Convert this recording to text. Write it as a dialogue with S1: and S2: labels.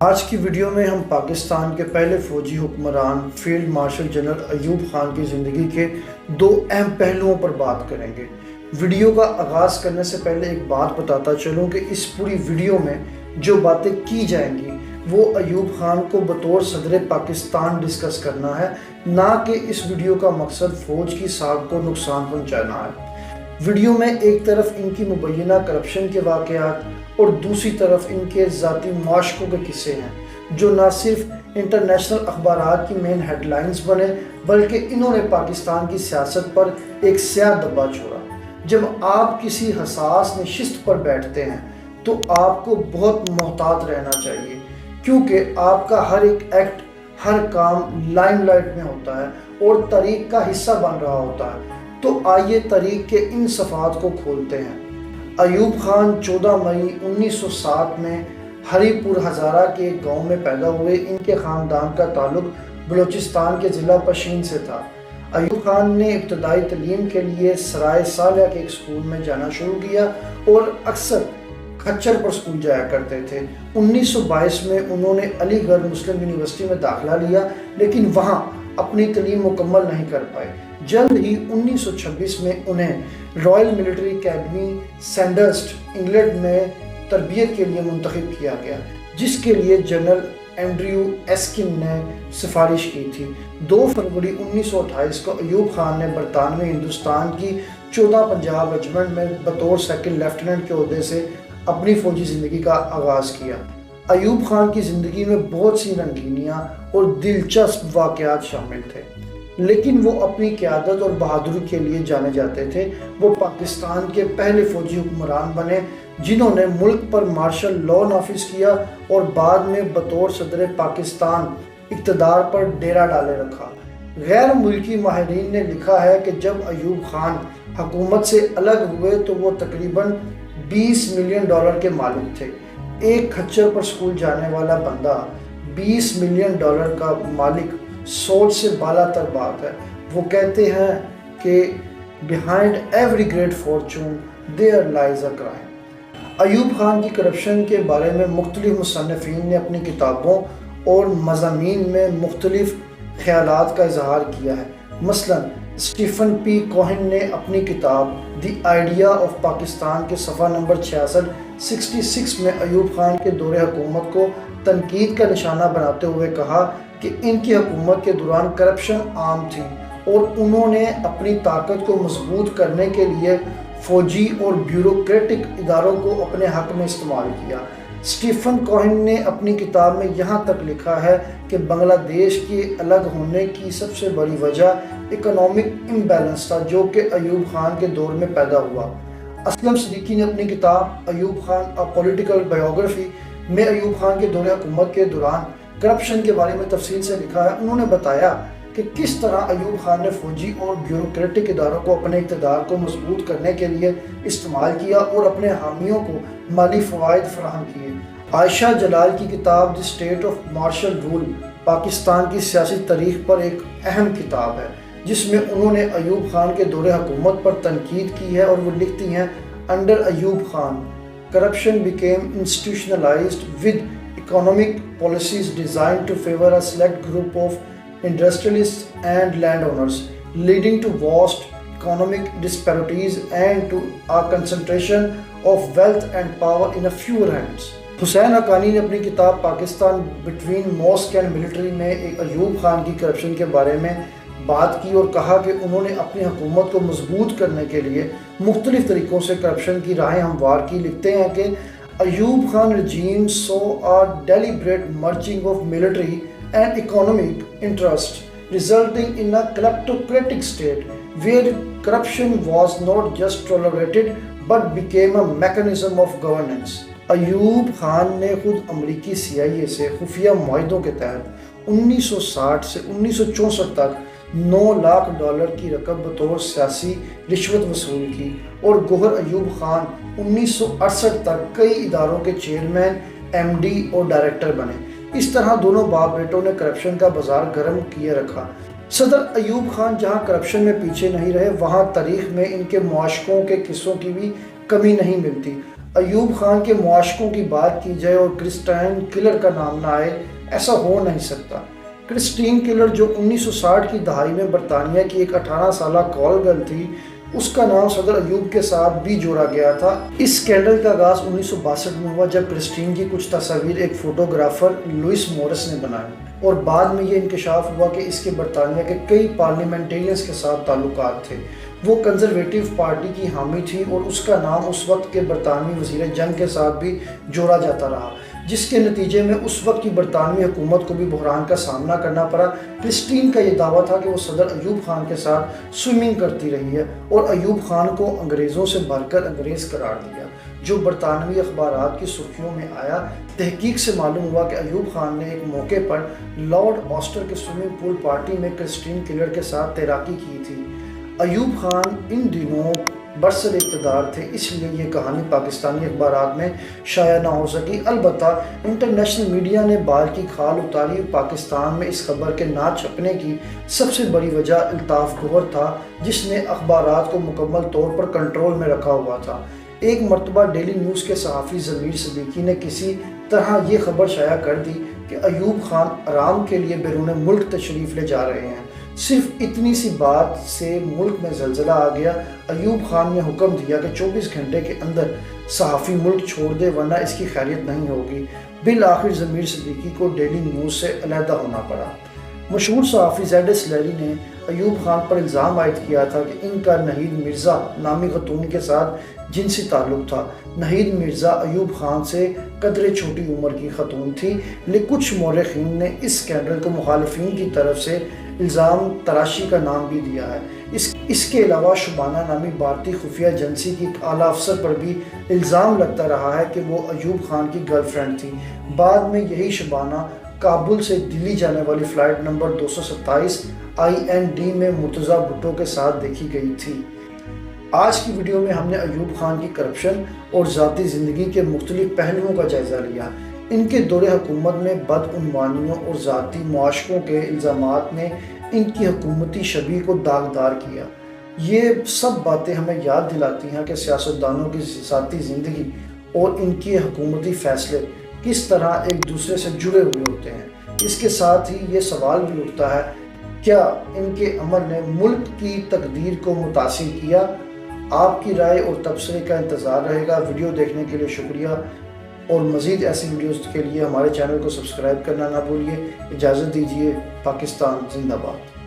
S1: آج کی ویڈیو میں ہم پاکستان کے پہلے فوجی حکمران field marshal general Ayub Khan کی زندگی کے دو اہم پہلوؤں پر بات کریں گے۔ ویڈیو کا آغاز کرنے سے پہلے ایک بات بتاتا چلوں کہ اس پوری ویڈیو میں جو باتیں کی جائیں گی وہ ایوب خان کو بطور صدر پاکستان ڈسکس کرنا ہے، نہ کہ اس ویڈیو کا مقصد فوج کی ساکھ کو نقصان پہنچانا ہے۔ ویڈیو میں ایک طرف ان کی مبینہ کرپشن کے واقعات اور دوسری طرف ان کے ذاتی معاشقوں کے قصے ہیں، جو نہ صرف انٹرنیشنل اخبارات کی مین ہیڈ لائنز بنے بلکہ انہوں نے پاکستان کی سیاست پر ایک سیاہ دبا چھوڑا۔ جب آپ کسی حساس نشست پر بیٹھتے ہیں تو آپ کو بہت محتاط رہنا چاہیے، کیونکہ آپ کا ہر ایک ایکٹ، ہر کام لائم لائٹ میں ہوتا ہے اور تاریخ کا حصہ بن رہا ہوتا ہے۔ تو آئیے تاریخ کے ان صفحات کو کھولتے ہیں۔ ایوب خان 14 مئی 1907 میں ہری پور ہزارہ کے ایک گاؤں میں پیدا ہوئے۔ ان کے خاندان کا تعلق بلوچستان کے ضلع پشین سے تھا۔ ایوب خان نے ابتدائی تعلیم کے لیے سرائے صالح کے ایک سکول میں جانا شروع کیا اور اکثر کھچر پر سکول جایا کرتے تھے۔ 1922 میں انہوں نے علی گڑھ مسلم یونیورسٹی میں داخلہ لیا، لیکن وہاں اپنی تعلیم مکمل نہیں کر پائے۔ جلد ہی 1926 میں انہیں رائل ملٹری اکیڈمی سینڈرسٹ انگلینڈ میں تربیت کے لیے منتخب کیا گیا، جس کے لیے جنرل اینڈریو ایسکن نے سفارش کی تھی۔ 2 فروری 1928 کو ایوب خان نے برطانوی ہندوستان کی 14 پنجاب ریجمنٹ میں بطور سیکنڈ لیفٹیننٹ کے عہدے سے اپنی فوجی زندگی کا آغاز کیا۔ ایوب خان کی زندگی میں بہت سی رنگینیاں اور دلچسپ واقعات شامل تھے، لیکن وہ اپنی قیادت اور بہادری کے لیے جانے جاتے تھے۔ وہ پاکستان کے پہلے فوجی حکمران بنے جنہوں نے ملک پر مارشل لاء نافذ کیا اور بعد میں بطور صدر پاکستان اقتدار پر ڈیرا ڈالے رکھا۔ غیر ملکی ماہرین نے لکھا ہے کہ جب ایوب خان حکومت سے الگ ہوئے تو وہ تقریباً $20 ملین کے مالک تھے۔ ایک کھچر پر سکول جانے والا بندہ $20 ملین کا مالک سوچ سے بالا تر بات ہے۔ وہ کہتے ہیں کہ behind every great fortune there lies a crime۔ Ayub Khan کی کرپشن کے بارے میں مختلف مصنفین نے اپنی کتابوں اور مضامین میں مختلف خیالات کا اظہار کیا ہے۔ مثلاً اسٹیفن پی کوہن نے اپنی کتاب دی آئیڈیا آف پاکستان کے صفحہ نمبر 66 میں ایوب خان کے دور حکومت کو تنقید کا نشانہ بناتے ہوئے کہا کہ ان کی حکومت کے دوران کرپشن عام تھی اور انہوں نے اپنی طاقت کو مضبوط کرنے کے لیے فوجی اور بیوروکریٹک اداروں کو اپنے حق میں استعمال کیا۔ اسٹیفن کوہن نے اپنی کتاب میں یہاں تک لکھا ہے کہ بنگلہ دیش کے الگ ہونے کی سب سے بڑی وجہ اکنامک امبیلنس تھا، جو کہ ایوب خان کے دور میں پیدا ہوا۔ اسلم صدیقی نے اپنی کتاب Ayub Khan a political biography میں ایوب خان کے دور حکومت کے دوران کرپشن کے بارے میں تفصیل سے لکھا ہے۔ انہوں نے بتایا کہ کس طرح ایوب خان نے فوجی اور بیوروکریٹک اداروں کو اپنے اقتدار کو مضبوط کرنے کے لیے استعمال کیا اور اپنے حامیوں کو مالی فوائد فراہم کیے۔ عائشہ جلال کی کتاب the state of martial rule Pakistan کی سیاسی تاریخ پر ایک اہم کتاب ہے، جس میں انہوں نے ایوب خان کے دور حکومت پر تنقید کی ہے، اور وہ لکھتی ہیں under Ayub Khan corruption became institutionalized with economic policies designed to favor a select group of industrialists and landowners, leading to vast economic disparities and to a concentration of wealth and power in a few hands۔ Husain Haqqani نے اپنی کتاب Pakistan between mosque and military میں ایوب خان کی corruption کے بارے میں بات کی اور کہا کہ انہوں نے اپنی حکومت کو مضبوط کرنے کے لیے مختلف طریقوں سے کرپشن کی راہیں ہموار کی۔ لکھتے ہیں کہ Ayub Khan regime saw a deliberate merging of military and economic interests, resulting in a kleptocratic state where corruption was not just tolerated but became a mechanism of governance۔ Ayub Khan نے خود امریکی CIA سے خفیہ معاہدوں کے تحت 1960 سے 1964 تک $9 لاکھ کی رقم بطور سیاسی رشوت وصول کی، اور گوہر ایوب خان 1968 تک کئی اداروں کے چیئرمین، MD اور ڈائریکٹر بنے۔ اس طرح دونوں باپ بیٹوں نے کرپشن کا بازار گرم کیے رکھا۔ صدر ایوب خان جہاں کرپشن میں پیچھے نہیں رہے، وہاں تاریخ میں ان کے معاشقوں کے قصوں کی بھی کمی نہیں ملتی۔ ایوب خان کے معاشقوں کی بات کی جائے اور کرسٹائن کلر کا نام نہ آئے، ایسا ہو نہیں سکتا۔ کرسٹین کلر جو 1960 کی دہائی میں برطانیہ کی ایک 18 سالہ کال گرل تھی، اس کا نام صدر ایوب کے ساتھ بھی جوڑا گیا تھا۔ اس اسکینڈل کا آغاز 1962 میں ہوا جب کرسٹین کی کچھ تصاویر ایک فوٹوگرافر لوئس مورس نے بنائی، اور بعد میں یہ انکشاف ہوا کہ اس کے برطانیہ کے کئی پارلیمنٹیرینز کے ساتھ تعلقات تھے۔ وہ کنزرویٹو پارٹی کی حامی تھی اور اس کا نام اس وقت کے برطانوی وزیر جنگ کے ساتھ بھی جوڑا جاتا رہا، جس کے نتیجے میں اس وقت کی برطانوی حکومت کو بھی بحران کا سامنا کرنا پڑا۔ کرسٹین کا یہ دعویٰ تھا کہ وہ صدر ایوب خان کے ساتھ سوئمنگ کرتی رہی ہے اور ایوب خان کو انگریزوں سے بھر کر انگریز قرار دیا، جو برطانوی اخبارات کی سرخیوں میں آیا۔ تحقیق سے معلوم ہوا کہ ایوب خان نے ایک موقع پر لارڈ آسٹر کے سوئمنگ پول پارٹی میں کرسٹین کلر کے ساتھ تیراکی کی تھی۔ ایوب خان ان دنوں برسر اقتدار تھے، اس لیے یہ کہانی پاکستانی اخبارات میں شائع نہ ہو سکی۔ البتہ انٹرنیشنل میڈیا نے بال کی کھال اتاری۔ پاکستان میں اس خبر کے نہ چھپنے کی سب سے بڑی وجہ الطاف گوہر تھا، جس نے اخبارات کو مکمل طور پر کنٹرول میں رکھا ہوا تھا۔ ایک مرتبہ ڈیلی نیوز کے صحافی ضمیر صدیقی نے کسی طرح یہ خبر شائع کر دی کہ ایوب خان آرام کے لیے بیرون ملک تشریف لے جا رہے ہیں۔ صرف اتنی سی بات سے ملک میں زلزلہ آ گیا۔ ایوب خان نے حکم دیا کہ 24 گھنٹے کے اندر صحافی ملک چھوڑ دے ورنہ اس کی خیریت نہیں ہوگی۔ بالآخر ضمیر صدیقی کو ڈیلی نیوز سے علیحدہ ہونا پڑا۔ مشہور صحافی زیڈ ایس لیری نے ایوب خان پر الزام عائد کیا تھا کہ ان کا نہید مرزا نامی خاتون کے ساتھ جنسی تعلق تھا۔ نہید مرزا ایوب خان سے قدرے چھوٹی عمر کی خاتون تھی، لیکن کچھ مورخین نے اس اسکینڈل کو مخالفین کی طرف سے الزام تراشی کا نام بھی دیا ہے۔ اس کے علاوہ شبانہ نامی بھارتی خفیہ ایجنسی کی ایک اعلیٰ افسر پر بھی الزام لگتا رہا ہے کہ وہ ایوب خان کی گرل فرینڈ تھی۔ بعد میں یہی شبانہ کابل سے دلی جانے والی فلائٹ نمبر 227 IND میں مرتضیٰ بھٹو کے ساتھ دیکھی گئی تھی۔ آج کی ویڈیو میں ہم نے ایوب خان کی کرپشن اور ذاتی زندگی کے مختلف پہلوؤں کا جائزہ لیا۔ ان کے دور حکومت میں بدعنوانیوں اور ذاتی معاشقوں کے الزامات نے ان کی حکومتی شبیہ کو داغدار کیا۔ یہ سب باتیں ہمیں یاد دلاتی ہیں کہ سیاستدانوں کی ذاتی زندگی اور ان کے حکومتی فیصلے کس طرح ایک دوسرے سے جڑے ہوئے ہوتے ہیں۔ اس کے ساتھ ہی یہ سوال بھی اٹھتا ہے، کیا ان کے عمل نے ملک کی تقدیر کو متاثر کیا؟ آپ کی رائے اور تبصرے کا انتظار رہے گا۔ ویڈیو دیکھنے کے لیے شکریہ، اور مزید ایسی ویڈیوز کے لیے ہمارے چینل کو سبسکرائب کرنا نہ بھولیے۔ اجازت دیجیے۔ پاکستان زندہ باد۔